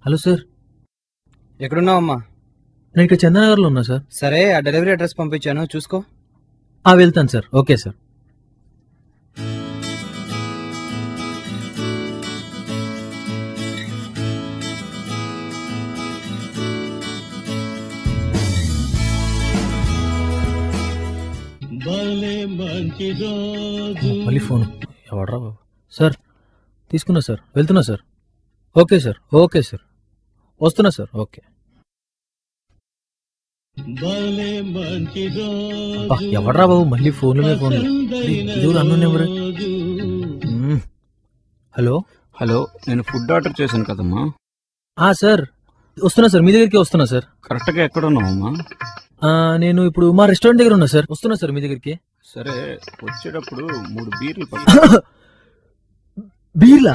Hello sir, ఎక్కడున్నావమ్మా? నేను ఇక్కడ చందనగర్లో ఉన్నా సార్. సరే, ఆ డెలివరీ అడ్రస్ పంపించాను, చూసుకో. వెళ్తాను సార్. Okay sir. మళ్ళీ ఫోన్ ఎవడరా బాబు? సార్ తీసుకున్నా సార్, వెళ్తున్నా sir. Okay sir, okay sir, వస్తున్నా సార్. ఓకే. ఎవడరా బాబు మళ్ళీ ఫోన్ మీద ఫోన్? ఎవరు అన్ను నెంబర్? హలో హలో, నేను ఫుడ్ ఆర్డర్ చేశాను కదమ్మా. సార్ వస్తున్నా సార్, మీ దగ్గరికి వస్తున్నా సార్. కరెక్ట్గా ఎక్కడ ఉన్నావమ్మా? నేను ఇప్పుడు మా రెస్టారెంట్ దగ్గర ఉన్నా సార్. వస్తున్నా సార్ మీ దగ్గరికి. సరే, వచ్చేటప్పుడు 3 బీర్లు బీర్లా?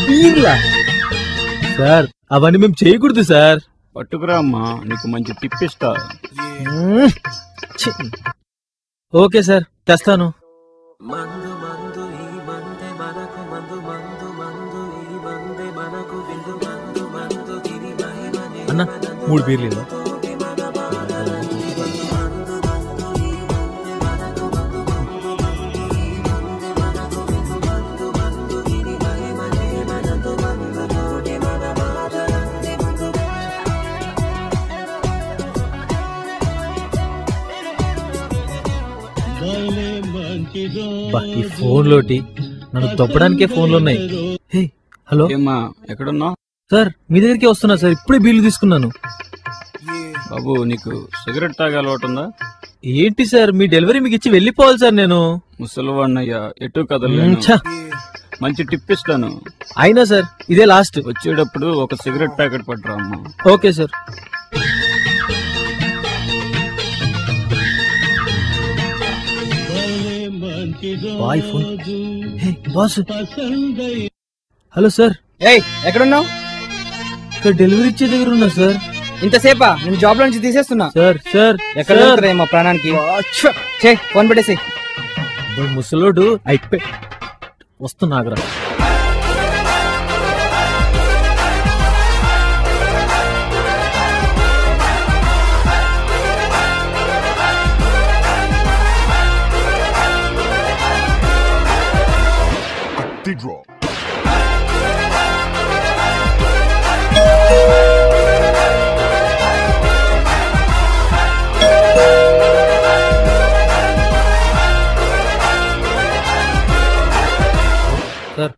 బీర్లా సార్? అవన్నీ మేము చేయకూడదు సార్. పట్టుకురా అమ్మా, నీకు మంచి టిప్ ఇస్తా. ఓకే సార్, తెస్తాను. అన్న 3 బీర్లు. ఈ ఫోన్ లోటి నన్ను తొప్పడానికే ఫోన్లు ఉన్నాయి. హలో, ఎక్కడున్నా? సార్ మీ దగ్గరికి వస్తున్నా సార్. ఇప్పుడే బిల్లు తీసుకున్నాను. బాబు, నీకు సిగరెట్ తాగే అలవాటు ఉందా? ఏంటి సార్, మీ డెలివరీ మీకు ఇచ్చి వెళ్ళిపోవాలి సార్. నేను ముసలివాణ్ణయ్యా, ఎటు కదలేను. మంచి టిప్ ఇస్తాను. అయినా సార్ ఇదే లాస్ట్. వచ్చేటప్పుడు ఒక సిగరెట్ ప్యాకెట్ పట్టురా అమ్మా. Okay sir. Hello sir. ఎక్కడున్నావు? ఇక్కడ డెలివరీ ఇచ్చే దగ్గర ఉన్నా సార్. ఇంతసేపా? నేను జాబ్ లో నుంచి తీసేస్తున్నా సార్. సార్ ఎక్కడ మా ప్రాణానికి? ఫోన్ పెట్టేసి. ముసలోడు అయిపోయి వస్తున్నాగరా. సార్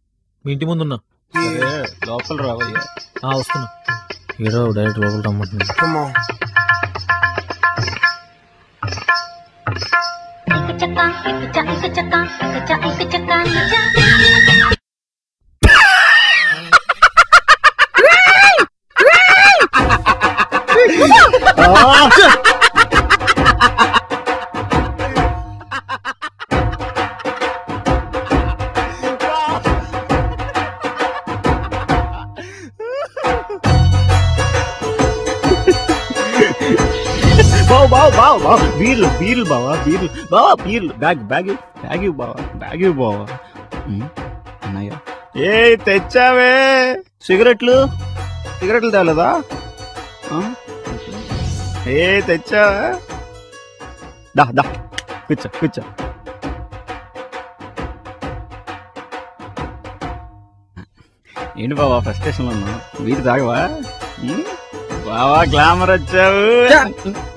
మీ ఇంటి ముందున్నా. లోపల రావయ్యా. వస్తున్నా. హీరో డైరెక్ట్ లోపల రమ్మంటున్నా. బీర్లు బావా, బీర్లు. బ్యాగ్ బావా. అన్నయ్య, తెచ్చావే సిగరెట్లు తేలేదా? తెచ్చావా? దా కూర్చో. ఏంటి బావా ఫ్రస్ట్రేషన్ లో ఉన్నా? బీర్ తాగవా? బావా గ్లామర్ వచ్చావు.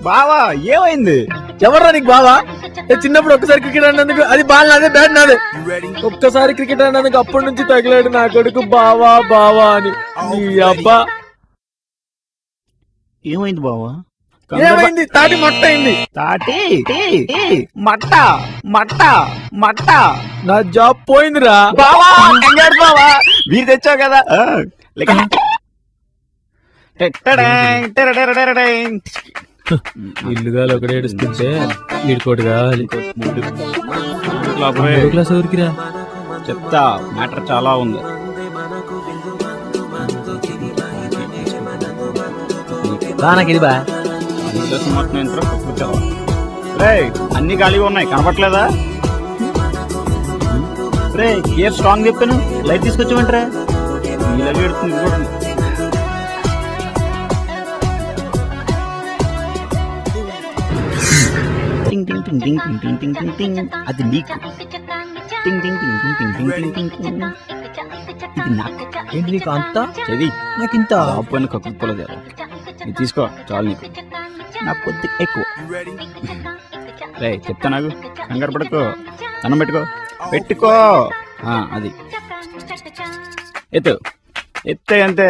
బావా ఏమైంది? ఎవర్రా నీకు బావా? చిన్నప్పుడు ఒక్కసారి క్రికెట్ ఆడినందుకు అది బాల్ నాదే బ్యాట్ నాదే. ఒక్కసారి క్రికెట్ ఆడినందుకు అప్పటి నుంచి తగిలాడు నా కొడుకు బావా బావా అని. నీ అబ్బా ఏమైంది బావా? ఏమైంది? తాటి మట్ట అయింది. తాటి మట్ట మట్ట మట్ట. నా జాబ్ పోయిందిరా బావా. కంగారు బావా, మీరు తెచ్చావు కదా. ఇల్లుగా ఒకటి ఏడుస్తుంటే వీడికోటి కావాలి. క్లాస్ ఊరికిరా చెప్తా, మ్యాటర్ చాలా ఉంది. నాకు ఇది బా అన్ని ఖాళీగా ఉన్నాయి, కనపట్లేదా? రే గేర్ స్ట్రాంగ్ చెప్పాను, లైట్ తీసుకొచ్చామంటారా? ఇలాగే ఎడుతుంది కూడా. అది నీకు, ఇది నాకు. ఏంటి నీకు అంతా? చది నాకు ఇంత ఆపోయిన కక్కుపోలేదు. ఇది తీసుకో, చాలు నీకు. నాకు కొద్ది ఎక్కువ. రే చెప్తా, నాకు కంగారు పడుకో. అన్నం పెట్టుకో. అది ఎత్తు ఎత్తే అంతే.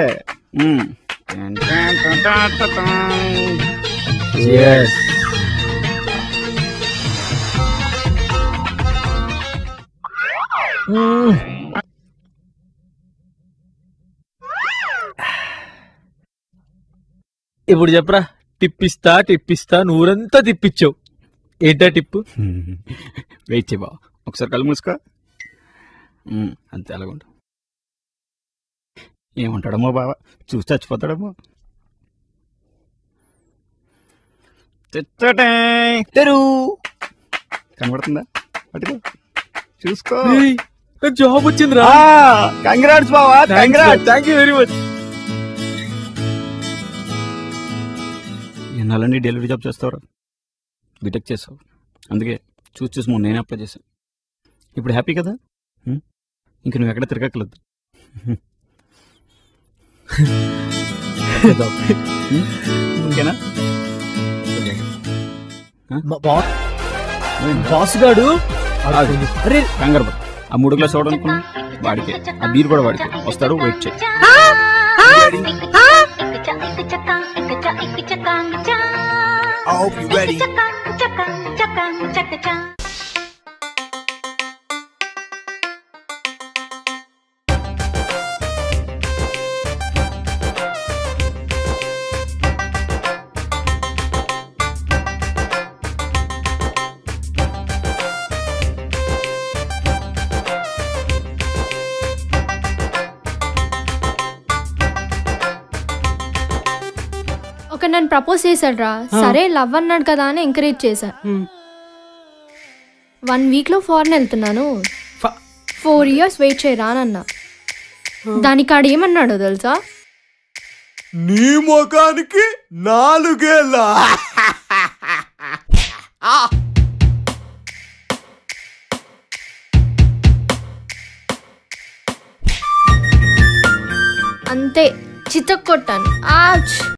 ఇప్పుడు చెప్పరా, టిప్పిస్తా నూరంతా తిప్పించావు. ఏంటా టిప్పు? వెయిట్ చేయ బావ, ఒకసారి కళ్ళు మూసుకో. అంతే అలాగుంటు. ఏమంటాడమ్మో బావ, చూసి చచ్చిపోతాడమ్మో. తెరు కనబడుతుందా? పట్టుకో, చూసుకో. జాబ్ వచ్చిందిరా. కంగ్రాట్స్ బావా, congrats. Thank you very much. ఎన్నాళ్ళండి డెలివరీ జాబ్ చేస్తావు? బీటెక్ చేసావు, అందుకే చూసి మొన్న నేనే అప్లై చేశాను. ఇప్పుడు హ్యాపీ కదా? ఇంక నువ్వు ఎక్కడ తిరగక్కర్లేదు. ఓకేనా? బాస్ గాడు అరే కంగారు పడు. ఆ 3 గ్లాస్ అవడనుకున్నా వాడికే, ఆ బీర్ కూడా వాడికే. వస్తాడు, వెయిట్ చేయి. I hope you're ready. ఒక నన్ను ప్రపోజ్ చేశాడు రా. సరే లవ్ అన్నాడు కదా అని ఎంకరేజ్ చేశా. 1 వీక్లో ఫారెన్ వెళ్తున్నాను, 4 years వెయిట్ చేయరానన్నా. దానికి ఆడు ఏమన్నాడో తెలుసా? నీ ముఖానికి 4 ఏళ్ళ. అంతే, చితక్ కొట్టాను. ఆచ్.